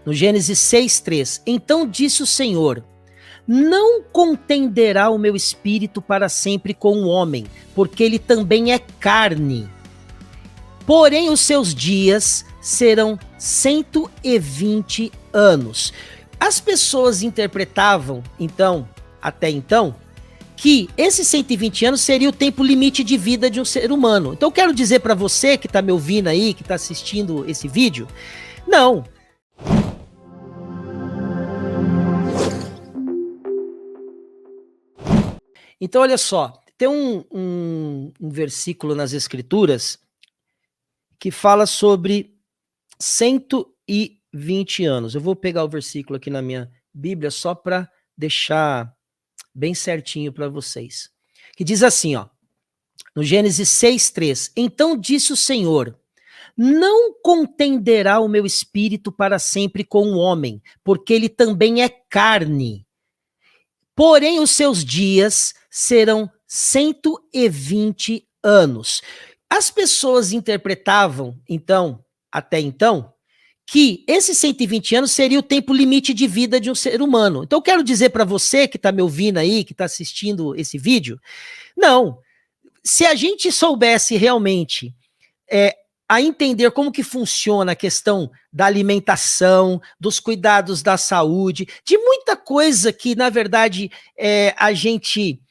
No Gênesis 6:3. Então disse o Senhor: não contenderá o meu espírito para sempre com o homem, porque ele também é carne. Porém, os seus dias serão 120 anos. As pessoas interpretavam, então, até então, que esses 120 anos seria o tempo limite de vida de um ser humano. Então, eu quero dizer para você que está me ouvindo aí, que está assistindo esse vídeo, não. Então, olha só, tem um versículo nas Escrituras que fala sobre 120 anos. Eu vou pegar o versículo aqui na minha Bíblia só para deixar bem certinho para vocês. Que diz assim, ó, no Gênesis 6:3. Então disse o Senhor: não contenderá o meu espírito para sempre com o homem, porque ele também é carne. Porém, os seus dias serão 120 anos. As pessoas interpretavam, então, até então, que esses 120 anos seria o tempo limite de vida de um ser humano. Então, eu quero dizer para você que está me ouvindo aí, que está assistindo esse vídeo, não. Se a gente soubesse realmente a entender como que funciona a questão da alimentação, dos cuidados da saúde, de muita coisa que, na verdade, a gente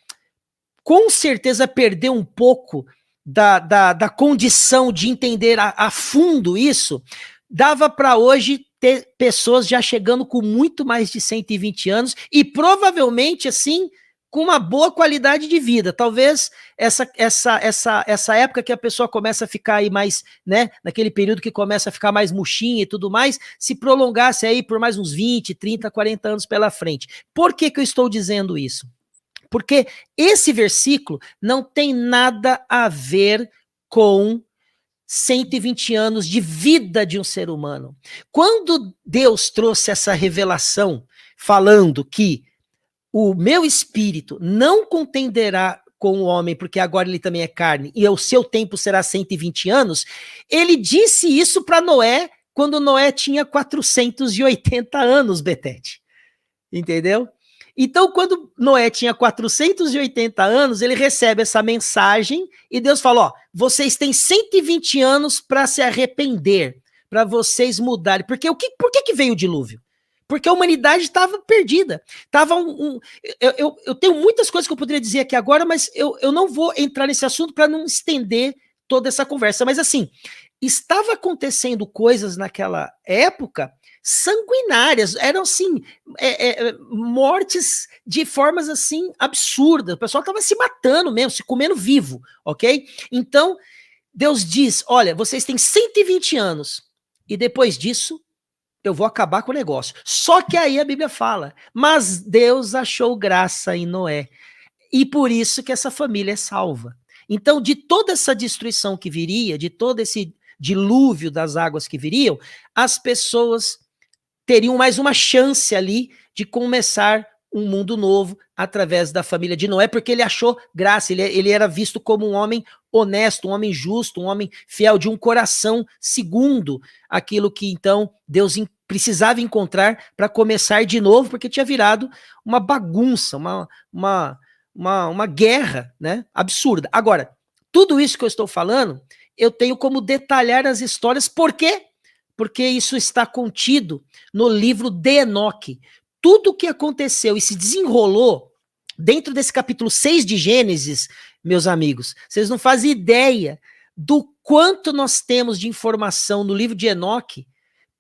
com certeza perdeu um pouco da condição de entender a fundo isso, dava para hoje ter pessoas já chegando com muito mais de 120 anos e provavelmente, assim, com uma boa qualidade de vida. Talvez essa época que a pessoa começa a ficar aí mais, né, naquele período que começa a ficar mais murchinha e tudo mais, se prolongasse aí por mais uns 20, 30, 40 anos pela frente. Por que eu estou dizendo isso? Porque esse versículo não tem nada a ver com 120 anos de vida de um ser humano. Quando Deus trouxe essa revelação falando que o meu espírito não contenderá com o homem, porque agora ele também é carne, e o seu tempo será 120 anos, ele disse isso para Noé quando Noé tinha 480 anos, Betete. Entendeu? Então, quando Noé tinha 480 anos, ele recebe essa mensagem e Deus falou: ó, vocês têm 120 anos para se arrepender, para vocês mudarem. Porque por que veio o dilúvio? Porque a humanidade estava perdida. Tava eu tenho muitas coisas que eu poderia dizer aqui agora, mas eu não vou entrar nesse assunto para não estender toda essa conversa. Mas assim, estava acontecendo coisas naquela época sanguinárias, eram assim, mortes de formas assim absurdas, o pessoal estava se matando mesmo, se comendo vivo, ok? Então, Deus diz, olha, vocês têm 120 anos, e depois disso, eu vou acabar com o negócio. Só que aí a Bíblia fala, mas Deus achou graça em Noé, e por isso que essa família é salva. Então, de toda essa destruição que viria, de todo esse dilúvio das águas que viriam, as pessoas teriam mais uma chance ali de começar um mundo novo através da família de Noé, porque ele achou graça, ele era visto como um homem honesto, um homem justo, um homem fiel, de um coração segundo aquilo que então Deus precisava encontrar para começar de novo, porque tinha virado uma bagunça, uma guerra, né, absurda. Agora, tudo isso que eu estou falando, eu tenho como detalhar as histórias, por quê? Porque isso está contido no livro de Enoque. Tudo o que aconteceu e se desenrolou dentro desse capítulo 6 de Gênesis, meus amigos, vocês não fazem ideia do quanto nós temos de informação no livro de Enoque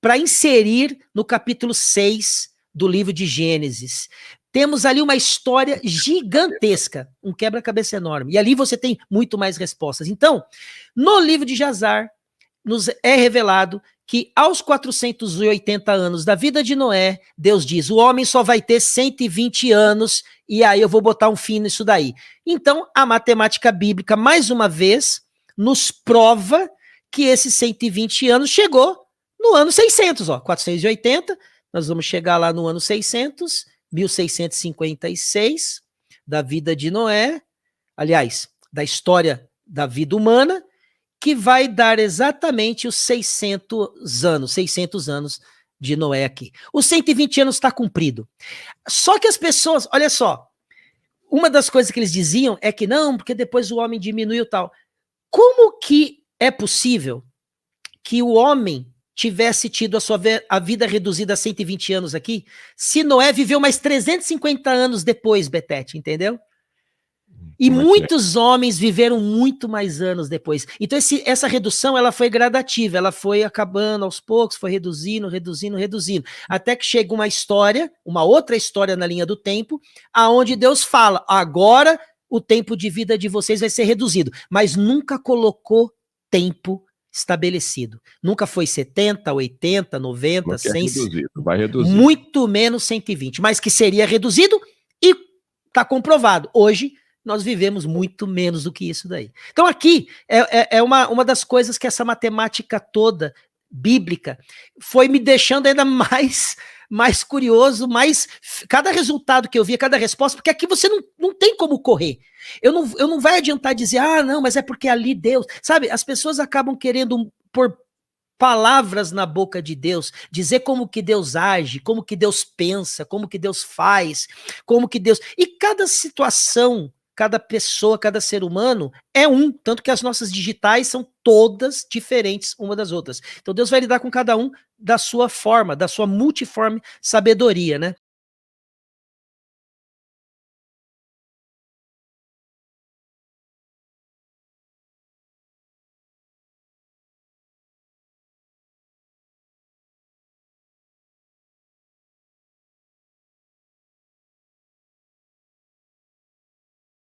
para inserir no capítulo 6 do livro de Gênesis. Temos ali uma história gigantesca, um quebra-cabeça enorme. E ali você tem muito mais respostas. Então, no livro de Jazar, nos é revelado que aos 480 anos da vida de Noé, Deus diz, o homem só vai ter 120 anos, e aí eu vou botar um fim nisso daí. Então, a matemática bíblica, mais uma vez, nos prova que esses 120 anos chegou no ano 600, ó, 480, nós vamos chegar lá no ano 600, 1656, da vida de Noé, aliás, da história da vida humana, que vai dar exatamente os 600 anos de Noé aqui. Os 120 anos está cumprido. Só que as pessoas, olha só, uma das coisas que eles diziam é que não, porque depois o homem diminuiu e tal. Como que é possível que o homem tivesse tido a vida reduzida a 120 anos aqui, se Noé viveu mais 350 anos depois, Betete, entendeu? E muitos homens viveram muito mais anos depois. Então essa redução ela foi gradativa, ela foi acabando aos poucos, foi reduzindo, até que chega uma história, uma outra história na linha do tempo, aonde Deus fala, agora o tempo de vida de vocês vai ser reduzido, mas nunca colocou tempo estabelecido. Nunca foi 70, 80, 90, 100, vai reduzir. Muito menos 120, mas que seria reduzido e está comprovado. Hoje, nós vivemos muito menos do que isso daí. Então aqui é uma das coisas que essa matemática toda bíblica foi me deixando ainda mais curioso, cada resultado que eu via, cada resposta, porque aqui você não tem como correr. Eu não vai adiantar dizer, não, mas é porque ali Deus... Sabe, as pessoas acabam querendo pôr palavras na boca de Deus, dizer como que Deus age, como que Deus pensa, como que Deus faz, como que Deus... E cada situação, cada pessoa, cada ser humano é tanto que as nossas digitais são todas diferentes uma das outras. Então Deus vai lidar com cada um da sua forma, da sua multiforme sabedoria, né?